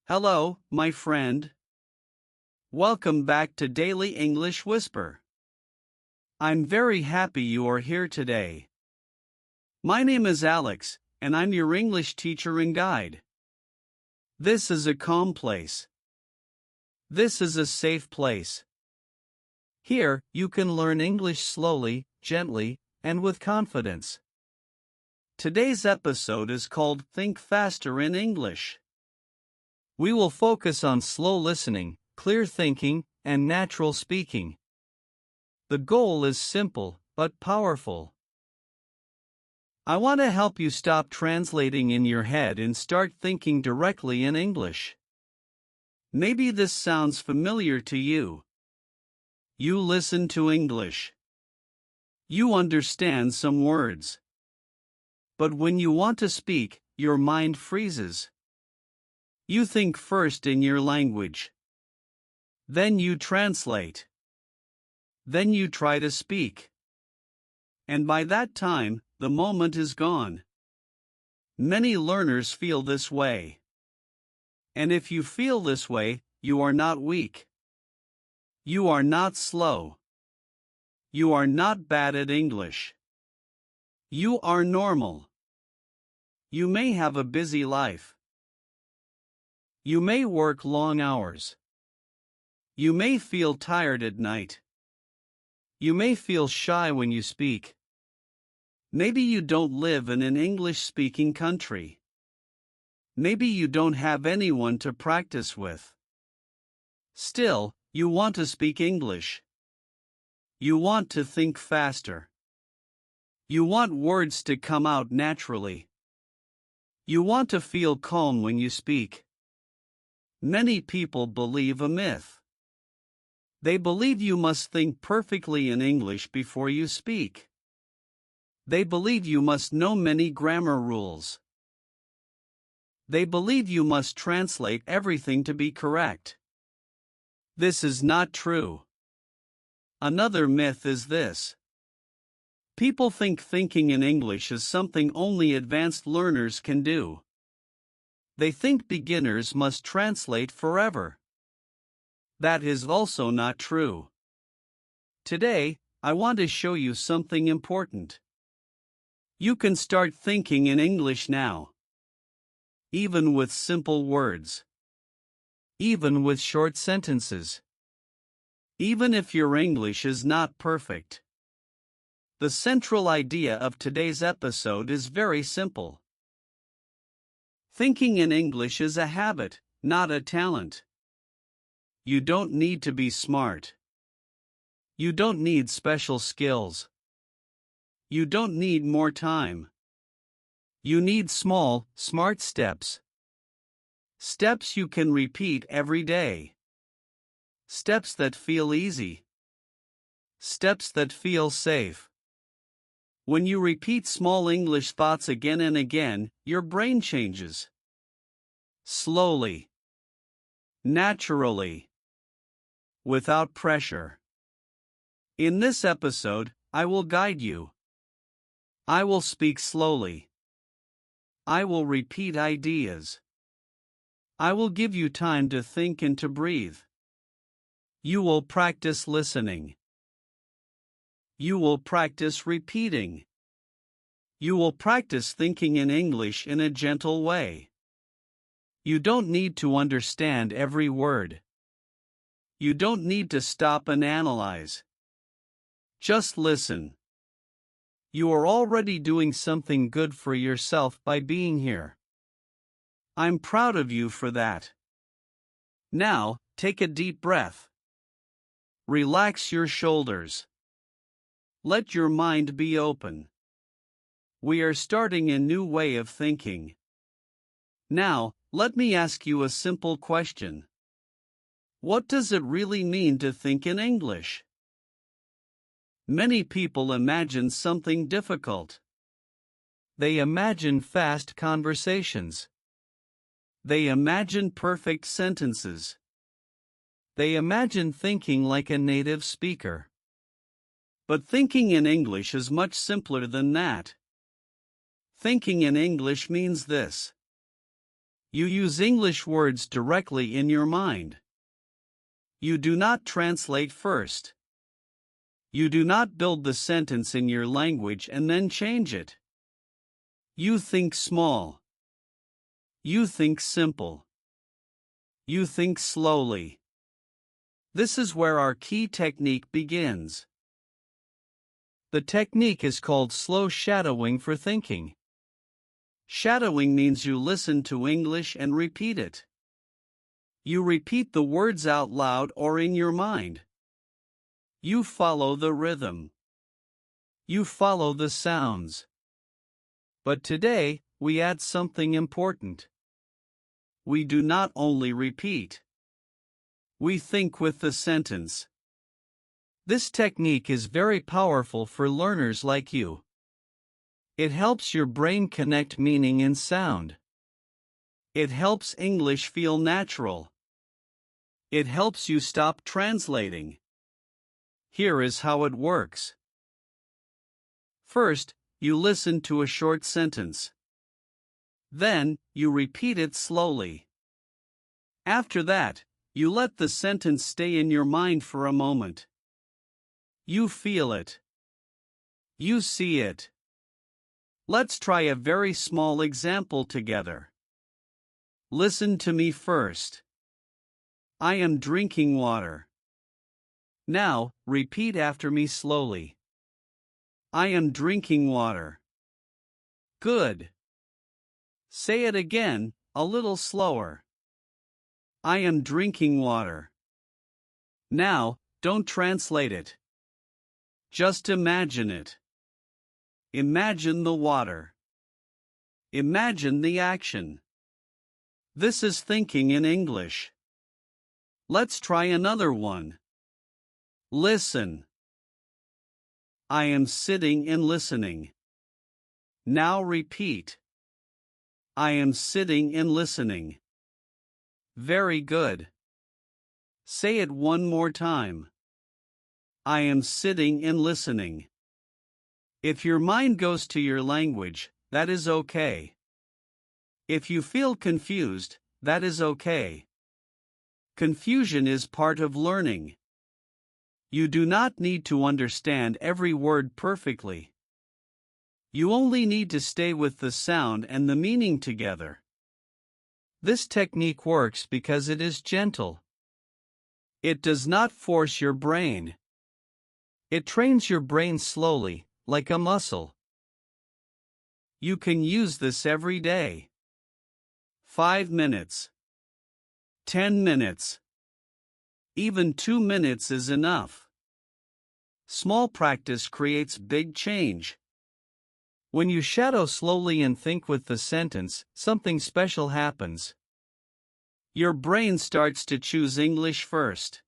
Hello, my friend. Welcome back to Daily English Whisper. I'm very happy you are here today. My name is Alex, and I'm your English teacher and guide. This is a calm place. This is a safe place. Here, you can learn English slowly, gently, and with confidence. Today's episode is called Think Faster in English. We will focus on slow listening, clear thinking, and natural speaking. The goal is simple, but powerful. I want to help you stop translating in your head and start thinking directly in English. Maybe this sounds familiar to you. You listen to English. You understand some words. But when you want to speak, your mind freezes. You think first in your language. Then you translate. Then you try to speak. And by that time, the moment is gone. Many learners feel this way. And if you feel this way, you are not weak. You are not slow. You are not bad at English. You are normal. You may have a busy life. You may work long hours. You may feel tired at night. You may feel shy when you speak. Maybe you don't live in an English-speaking country. Maybe you don't have anyone to practice with. Still, you want to speak English. You want to think faster. You want words to come out naturally. You want to feel calm when you speak. Many people believe a myth. They believe you must think perfectly in English before you speak. They believe you must know many grammar rules. They believe you must translate everything to be correct. This is not true. Another myth is this. People think thinking in English is something only advanced learners can do. They think beginners must translate forever. That is also not true. Today, I want to show you something important. You can start thinking in English now. Even with simple words. Even with short sentences. Even if your English is not perfect. The central idea of today's episode is very simple. Thinking in English is a habit, not a talent. You don't need to be smart. You don't need special skills. You don't need more time. You need small, smart steps. Steps you can repeat every day. Steps that feel easy. Steps that feel safe. When you repeat small English thoughts again and again, your brain changes. Slowly. Naturally. Without pressure. In this episode, I will guide you. I will speak slowly. I will repeat ideas. I will give you time to think and to breathe. You will practice listening. You will practice repeating. You will practice thinking in English in a gentle way. You don't need to understand every word. You don't need to stop and analyze. Just listen. You are already doing something good for yourself by being here. I'm proud of you for that. Now, take a deep breath. Relax your shoulders. Let your mind be open. We are starting a new way of thinking. Now, let me ask you a simple question. What does it really mean to think in English? Many people imagine something difficult. They imagine fast conversations. They imagine perfect sentences. They imagine thinking like a native speaker. But thinking in English is much simpler than that. Thinking in English means this. You use English words directly in your mind. You do not translate first. You do not build the sentence in your language and then change it. You think small. You think simple. You think slowly. This is where our key technique begins. The technique is called slow shadowing for thinking. Shadowing means you listen to English and repeat it. You repeat the words out loud or in your mind. You follow the rhythm. You follow the sounds. But today, we add something important. We do not only repeat. We think with the sentence. This technique is very powerful for learners like you. It helps your brain connect meaning and sound. It helps English feel natural. It helps you stop translating. Here is how it works. First, you listen to a short sentence. Then, you repeat it slowly. After that, you let the sentence stay in your mind for a moment. You feel it. You see it. Let's try a very small example together. Listen to me first. I am drinking water. Now, repeat after me slowly. I am drinking water. Good. Say it again, a little slower. I am drinking water. Now, don't translate it. Just imagine it. Imagine the water. Imagine the action. This is thinking in English. Let's try another one. Listen. I am sitting and listening. Now repeat. I am sitting and listening. Very good. Say it one more time. I am sitting and listening. If your mind goes to your language, that is okay. If you feel confused, that is okay. Confusion is part of learning. You do not need to understand every word perfectly. You only need to stay with the sound and the meaning together. This technique works because it is gentle. It does not force your brain. It trains your brain slowly, like a muscle. You can use this every day. 5 minutes. 10 minutes. Even 2 minutes is enough. Small practice creates big change. When you shadow slowly and think with the sentence, something special happens. Your brain starts to choose English first.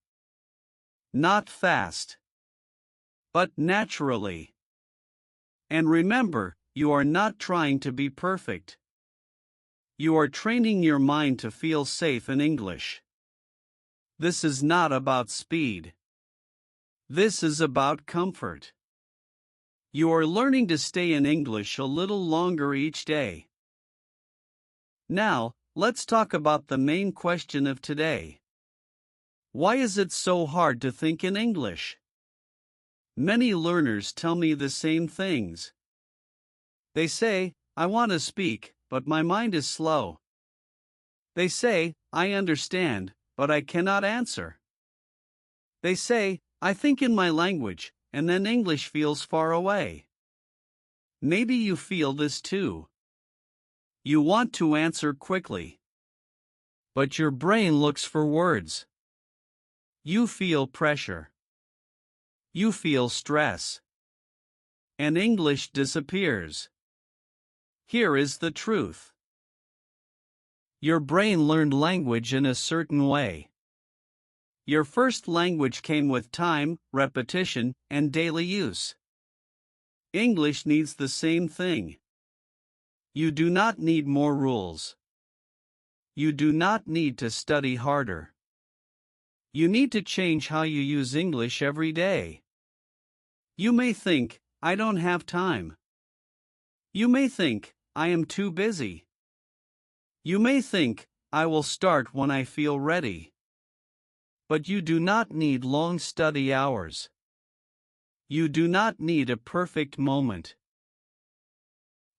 Not fast, but naturally. And remember, you are not trying to be perfect. You are training your mind to feel safe in English. This is not about speed. This is about comfort. You are learning to stay in English a little longer each day. Now, let's talk about the main question of today. Why is it so hard to think in English? Many learners tell me the same things. They say, I want to speak, but my mind is slow. They say, I understand, but I cannot answer. They say, I think in my language, and then English feels far away. Maybe you feel this too. You want to answer quickly, but your brain looks for words. You feel pressure. You feel stress. And English disappears. Here is the truth. Your brain learned language in a certain way. Your first language came with time, repetition, and daily use. English needs the same thing. You do not need more rules. You do not need to study harder. You need to change how you use English every day. You may think, I don't have time. You may think, I am too busy. You may think, I will start when I feel ready. But you do not need long study hours. You do not need a perfect moment.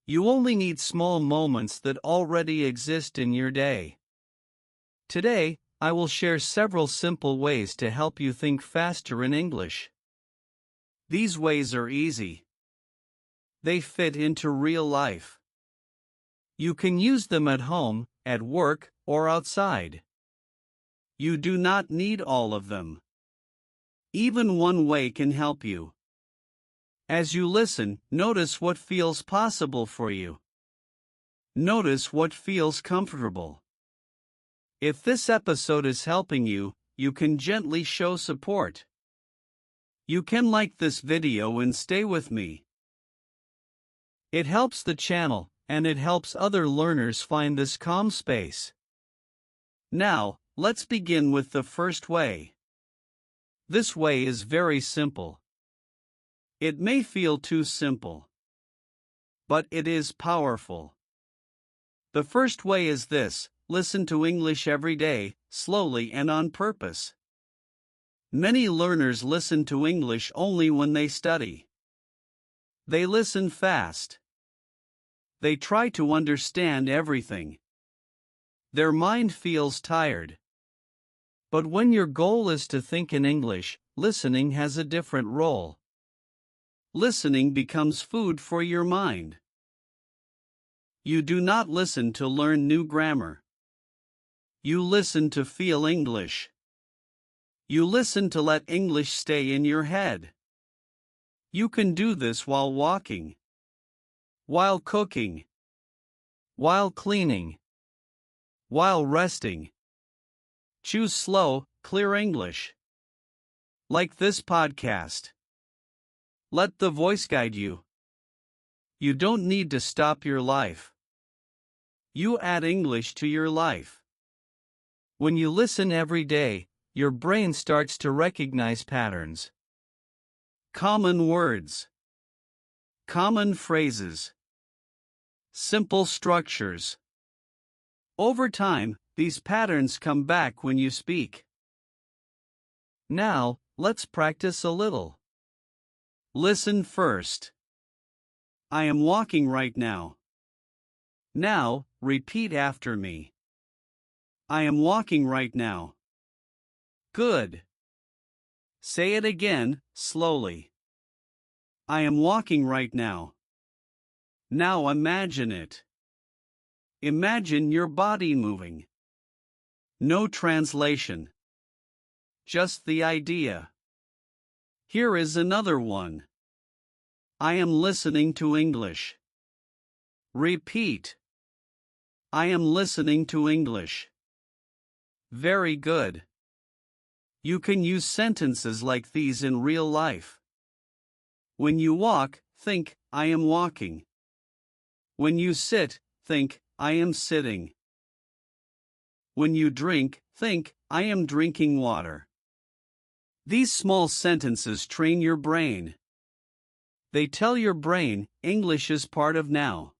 You only need small moments that already exist in your day. Today, I will share several simple ways to help you think faster in English. These ways are easy. They fit into real life. You can use them at home, at work, or outside. You do not need all of them. Even one way can help you. As you listen, notice what feels possible for you. Notice what feels comfortable. If this episode is helping you, you can gently show support. You can like this video and stay with me. It helps the channel, and it helps other learners find this calm space. Now, let's begin with the first way. This way is very simple. It may feel too simple, but it is powerful. The first way is this: listen to English every day, slowly and on purpose. Many learners listen to English only when they study. They listen fast. They try to understand everything. Their mind feels tired. But when your goal is to think in English, listening has a different role. Listening becomes food for your mind. You do not listen to learn new grammar. You listen to feel English. You listen to let English stay in your head. You can do this while walking, while cooking, while cleaning, while resting. Choose slow, clear English. Like this podcast. Let the voice guide you. You don't need to stop your life. You add English to your life. When you listen every day, your brain starts to recognize patterns. Common words. Common phrases. Simple structures. Over time, these patterns come back when you speak. Now, let's practice a little. Listen first. I am walking right now. Now, repeat after me. I am walking right now. Good. Say it again, slowly. I am walking right now. Now imagine it. Imagine your body moving. No translation. Just the idea. Here is another one. I am listening to English. Repeat. I am listening to English. Very good. You can use sentences like these in real life. When you walk, think, I am walking. When you sit, think, I am sitting. When you drink, think, I am drinking water. These small sentences train your brain. They tell your brain, English is part of now.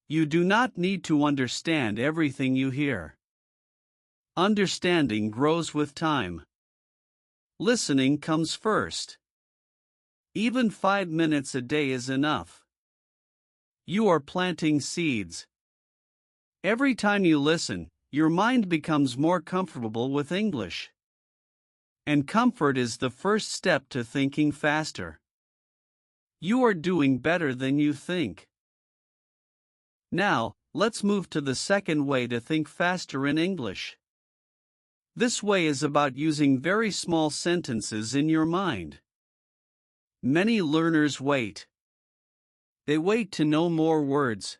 You do not need to understand everything you hear. Understanding grows with time. Listening comes first. Even 5 minutes a day is enough. You are planting seeds. Every time you listen, your mind becomes more comfortable with English. And comfort is the first step to thinking faster. You are doing better than you think. Now, let's move to the second way to think faster in English. This way is about using very small sentences in your mind. Many learners wait. They wait to know more words.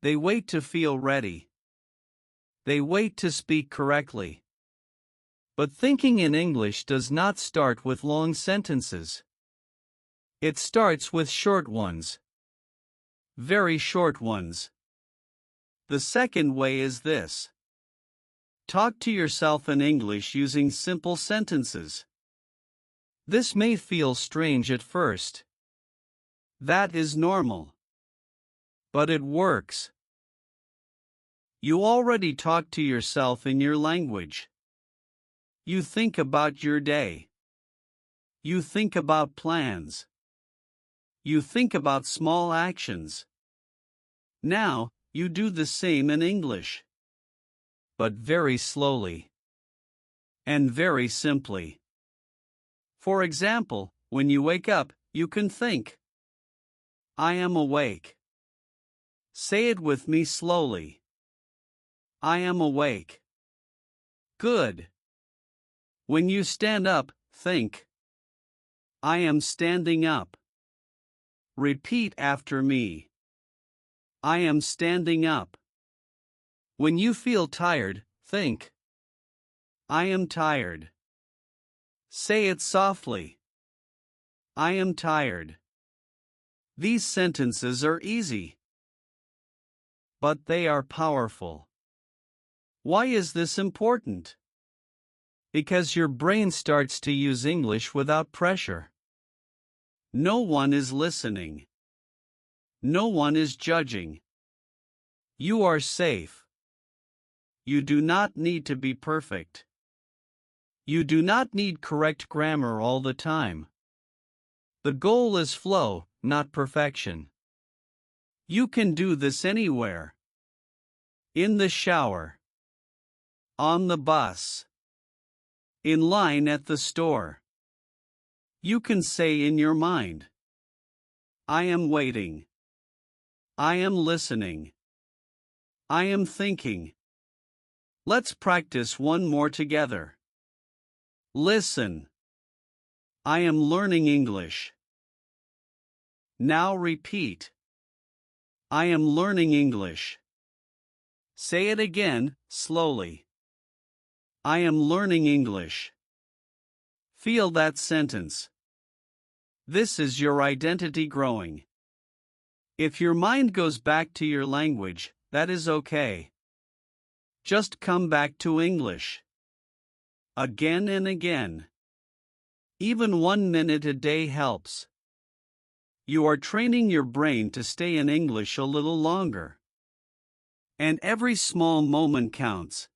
They wait to feel ready. They wait to speak correctly. But thinking in English does not start with long sentences. It starts with short ones. Very short ones. The second way is this. Talk to yourself in English using simple sentences. This may feel strange at first. – That is normal. But it works. You already talk to yourself in your language. You think about your day. You think about plans. You think about small actions. Now, you do the same in English. But very slowly. And very simply. For example, when you wake up, you can think, I am awake. Say it with me slowly. I am awake. Good. When you stand up, think, I am standing up. Repeat after me. I am standing up. When you feel tired, think, I am tired. Say it softly. I am tired. These sentences are easy. But they are powerful. Why is this important? Because your brain starts to use English without pressure. No one is listening. No one is judging. You are safe. You do not need to be perfect. You do not need correct grammar all the time. The goal is flow, not perfection. You can do this anywhere. In the shower. On the bus. In line at the store. You can say in your mind, I am waiting. I am listening. I am thinking. Let's practice one more together. Listen. I am learning English. Now repeat. I am learning English. Say it again, slowly. I am learning English. Feel that sentence. This is your identity growing. If your mind goes back to your language, that is okay. Just come back to English. Again and again. Even 1 minute a day helps. You are training your brain to stay in English a little longer. And every small moment counts.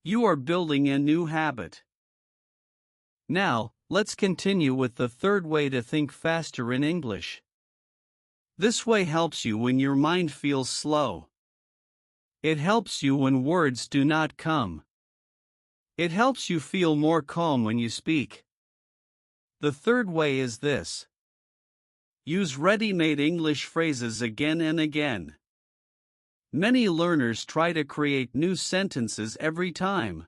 You are building a new habit. Now, let's continue with the third way to think faster in English. This way helps you when your mind feels slow. It helps you when words do not come. It helps you feel more calm when you speak. The third way is this. Use ready-made English phrases again and again. Many learners try to create new sentences every time.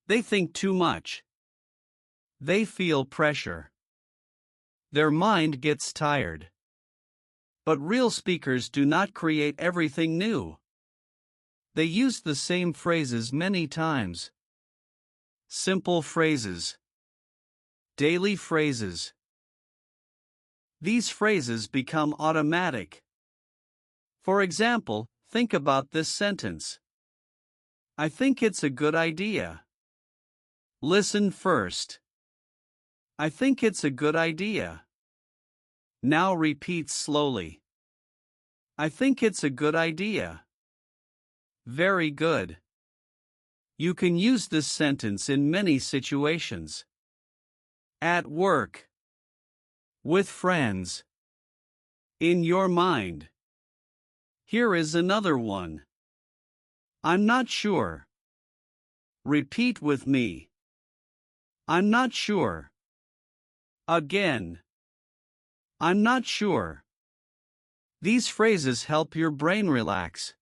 They think too much. They feel pressure. Their mind gets tired. But real speakers do not create everything new. They use the same phrases many times. Simple phrases. Daily phrases. These phrases become automatic. For example, think about this sentence. I think it's a good idea. Listen first. I think it's a good idea. Now repeat slowly. I think it's a good idea. Very good. You can use this sentence in many situations. At work. With friends. In your mind. Here is another one. I'm not sure. Repeat with me. I'm not sure. Again. I'm not sure. These phrases help your brain relax.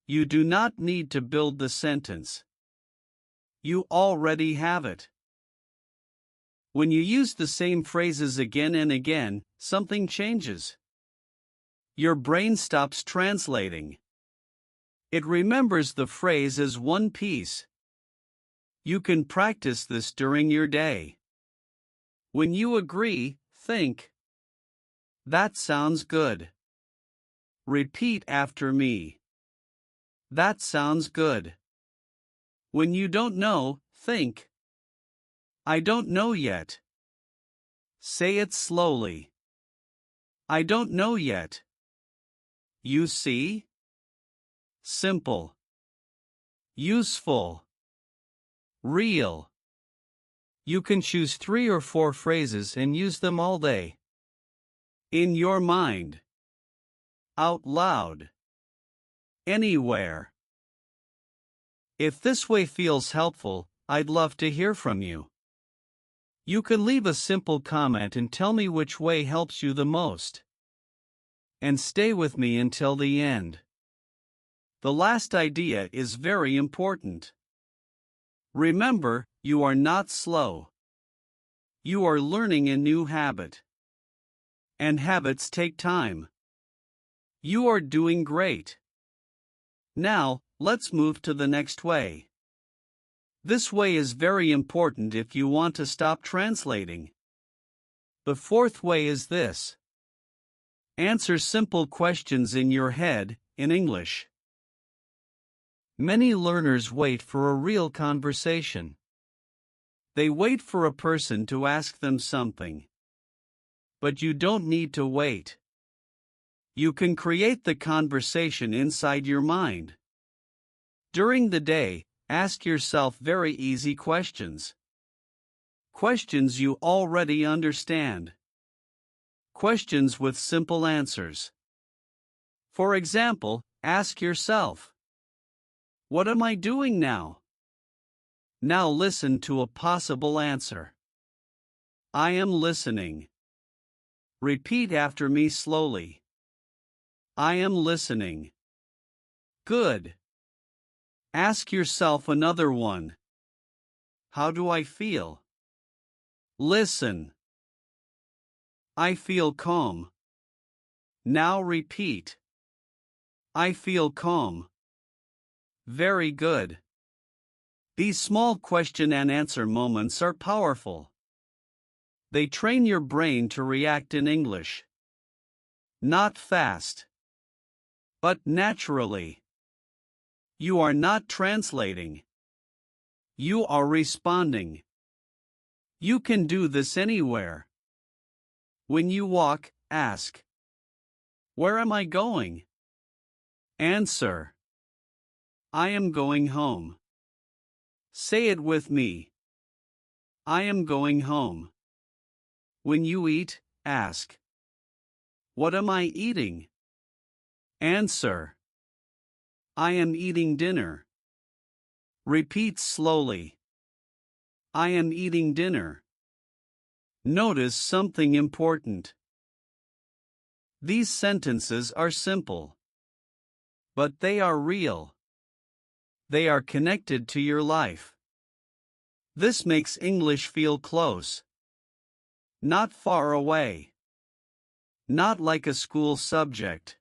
You do not need to build the sentence. You already have it. When you use the same phrases again and again, something changes. Your brain stops translating. It remembers the phrase as one piece. You can practice this during your day. When you agree, think. That sounds good. Repeat after me. That sounds good. When you don't know, think. I don't know yet. Say it slowly. I don't know yet. You see? simple, useful, real. You can choose 3 or 4 phrases and use them all day. In your mind, out loud, anywhere. If this way feels helpful, I'd love to hear from you. You can leave a simple comment and tell me which way helps you the most. And stay with me until the end. The last idea is very important. Remember, you are not slow. You are learning a new habit. And habits take time. You are doing great. Now, let's move to the next way. This way is very important if you want to stop translating. The 4th way is this. Answer simple questions in your head, in English. Many learners wait for a real conversation. They wait for a person to ask them something. But you don't need to wait. You can create the conversation inside your mind. During the day, ask yourself very easy questions. Questions you already understand. Questions with simple answers. For example, ask yourself, what am I doing now? Now listen to a possible answer. I am listening. Repeat after me slowly. I am listening. Good. Ask yourself another one. How do I feel? Listen. I feel calm. Now repeat. I feel calm. Very good. These small question and answer moments are powerful. They train your brain to react in English. Not fast, but naturally. You are not translating. You are responding. You can do this anywhere. When you walk, ask, where am I going? Answer, I am going home. Say it with me. I am going home. When you eat, ask, what am I eating? Answer, I am eating dinner. Repeat slowly. I am eating dinner. Notice something important. These sentences are simple. But they are real. They are connected to your life. This makes English feel close. Not far away. Not like a school subject.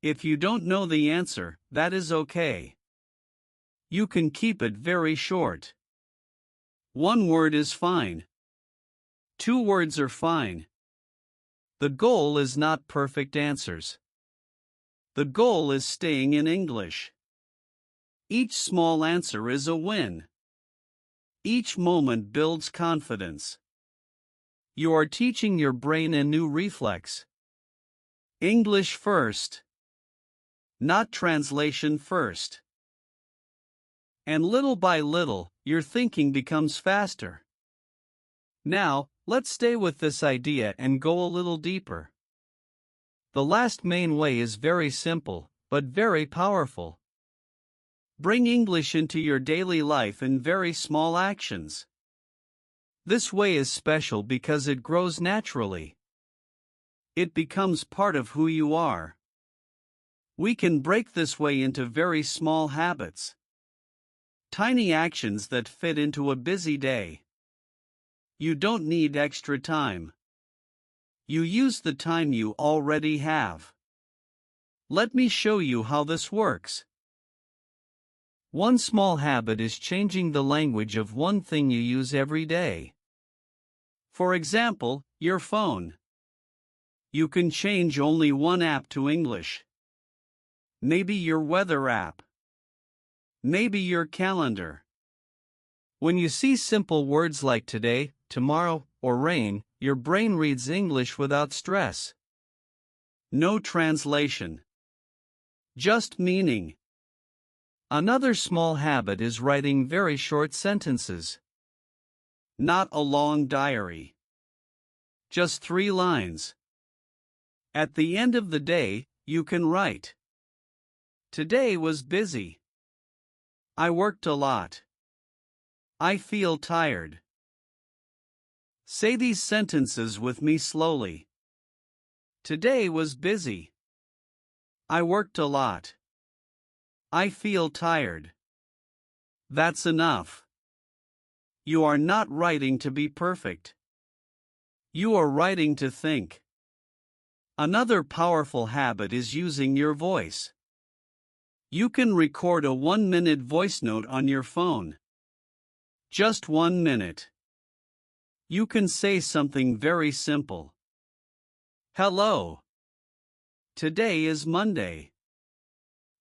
If you don't know the answer, that is okay. You can keep it very short. 1 word is fine. 2 words are fine. The goal is not perfect answers. The goal is staying in English. Each small answer is a win. Each moment builds confidence. You are teaching your brain a new reflex. English first. Not translation first. And little by little, your thinking becomes faster. Now, let's stay with this idea and go a little deeper. The last main way is very simple, but very powerful. Bring English into your daily life in very small actions. This way is special because it grows naturally. It becomes part of who you are. We can break this way into very small habits. Tiny actions that fit into a busy day. You don't need extra time. You use the time you already have. Let me show you how this works. One small habit is changing the language of one thing you use every day. For example, your phone. You can change only one app to English. Maybe your weather app. Maybe your calendar. When you see simple words like today, tomorrow, or rain, your brain reads English without stress. No translation. Just meaning. Another small habit is writing very short sentences. Not a long diary. Just 3 lines. At the end of the day, you can write. Today was busy. I worked a lot. I feel tired. Say these sentences with me slowly. Today was busy. I worked a lot. I feel tired. That's enough. You are not writing to be perfect. You are writing to think. Another powerful habit is using your voice. You can record a 1-minute voice note on your phone. Just 1 minute. You can say something very simple. Hello. Today is Monday.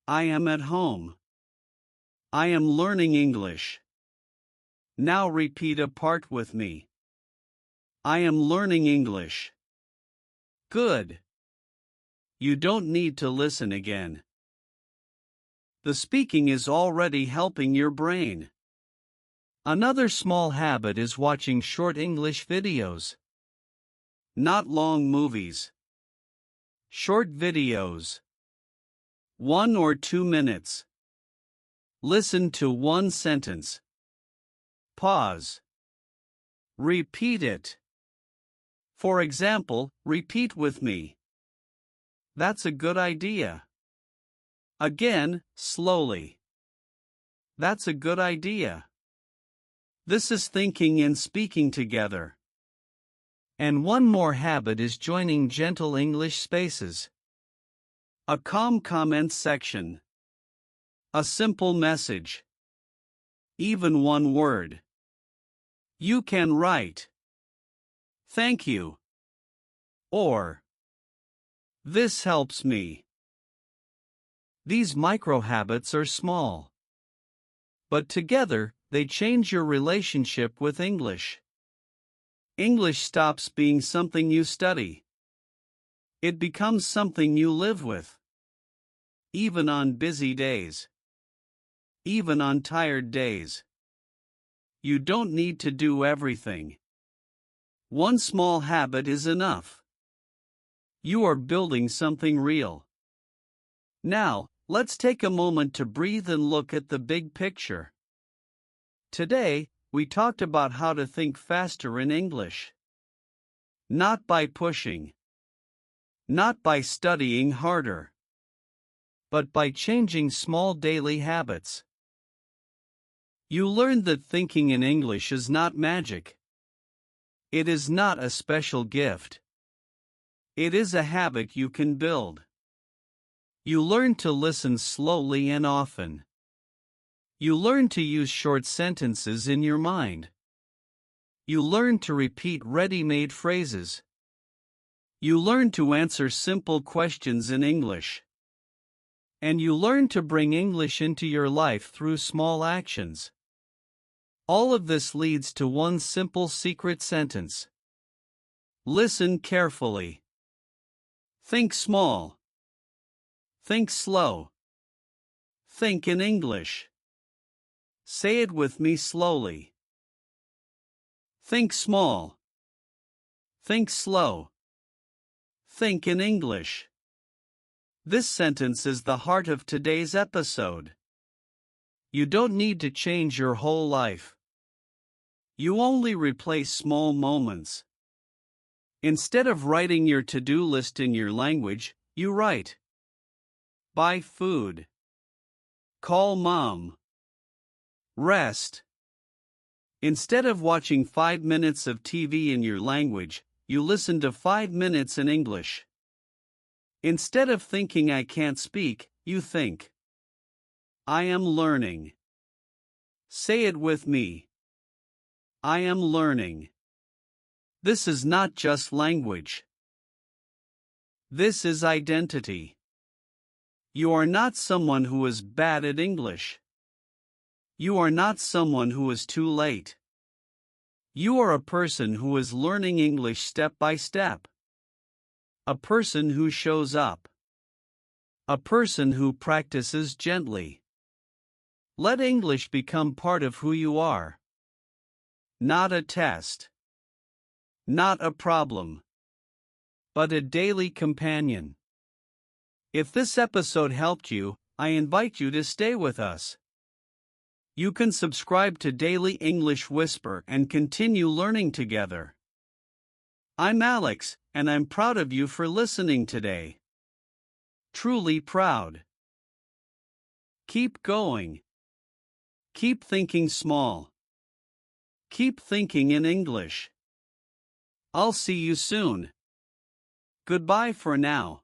I am at home. I am learning English. Now repeat a part with me. I am learning English. Good. You don't need to listen again. The speaking is already helping your brain. Another small habit is watching short English videos. Not long movies. Short videos. 1 or 2 minutes. Listen to one sentence. Pause. Repeat it. For example, repeat with me. That's a good idea. Again, slowly. That's a good idea. This is thinking and speaking together. And one more habit is joining gentle English spaces. A calm comment section. A simple message. Even one word. You can write, "Thank you," or "This helps me." These micro habits are small, but together they change your relationship with English. English stops being something you study. It becomes something you live with. Even on busy days. Even on tired days. You don't need to do everything. One small habit is enough. You are building something real. Now, let's take a moment to breathe and look at the big picture. Today, we talked about how to think faster in English. Not by pushing. Not by studying harder. But by changing small daily habits. You learned that thinking in English is not magic. It is not a special gift. It is a habit you can build. You learn to listen slowly and often. You learn to use short sentences in your mind. You learn to repeat ready-made phrases. You learn to answer simple questions in English. And you learn to bring English into your life through small actions. All of this leads to one simple secret sentence. Listen carefully. Think small. Think slow. Think in English. Say it with me slowly. Think small. Think slow. Think in English. This sentence is the heart of today's episode. You don't need to change your whole life. You only replace small moments. Instead of writing your to-do list in your language, you write, buy food, call mom, rest. Instead of watching 5 minutes of TV in your language, you listen to 5 minutes in English. Instead of thinking I can't speak, you think, I am learning. Say it with me. I am learning. This is not just language. This is identity. You are not someone who is bad at English. You are not someone who is too late. You are a person who is learning English step by step. A person who shows up. A person who practices gently. Let English become part of who you are. Not a test. Not a problem. But a daily companion. If this episode helped you, I invite you to stay with us. You can subscribe to Daily English Whisper and continue learning together. I'm Alex, and I'm proud of you for listening today. Truly proud. Keep going. Keep thinking small. Keep thinking in English. I'll see you soon. Goodbye for now.